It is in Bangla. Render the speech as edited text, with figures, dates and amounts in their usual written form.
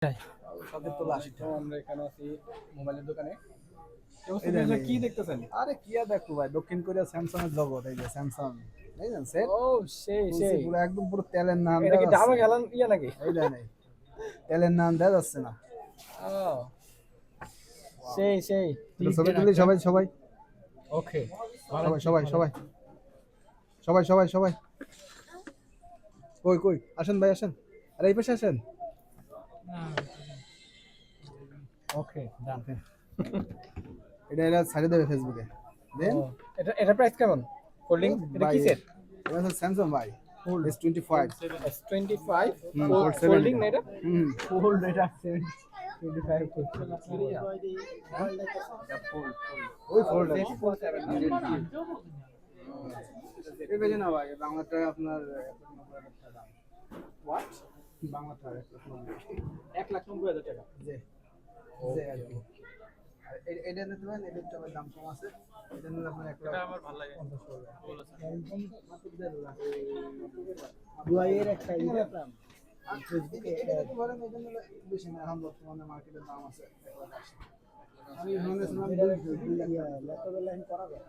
সতের তোলা 80 টাকা। আমরা এখানে আছি মোবাইলের দোকানে। এই দেন কি দেখতেছেন? আরে কি আর দেখো ভাই, দক্ষিণ কোরিয়া স্যামসাং এর জগৎ। এই যে স্যামসাং, দেখছেন সেট ও সেই পুরো একদম পুরো তেলের নাম এটা দেওয়া কি যাচ্ছে। ডাবা খেলান ইয়া নাকি? এই দেন এই তেলের নাম দেওয়া যাচ্ছে না। ও সেই এটা ছবি তুলি সবাই সবাই ওকে সবাই সবাই সবাই সবাই সবাই সবাই কই কই আসেন ভাই আসেন, আরে এই পাশে আসেন। ওকে ডান। এটা ছাড়ে দেবে ফেসবুকে দেন। এটা প্রাইস কেমন? ফোল্ডিং এটা ভাই কি সেট? এটা হচ্ছে স্যামসাং ভাই S25। S25 Fold 7 ফোল্ডিং এটা। না এটা? ফোল্ড এটা 25 ওই ফোল্ড ফুল। এই বেজে না ভাই, বাংলাটা আপনার 1,90,000 টাকা। হোয়াট? বাংলাটা 1,90,000 টাকা। জি জি আর কি। আর এটা নিতে পারেন, এটার তো আবার দাম কম আছে। এটা নিলে আপনার 1,50,000 এটা আমার ভালো লাগে। দুয়াইয়ের একটা দিতাম। আর ফেসবুকে এটা বলেন, এটা নিলে বেশি না, এখন বর্তমানে মার্কেটের দাম আছে 1,80,000। আমি শুনেছিলাম ল্যাপটপের লাইন করা যায়।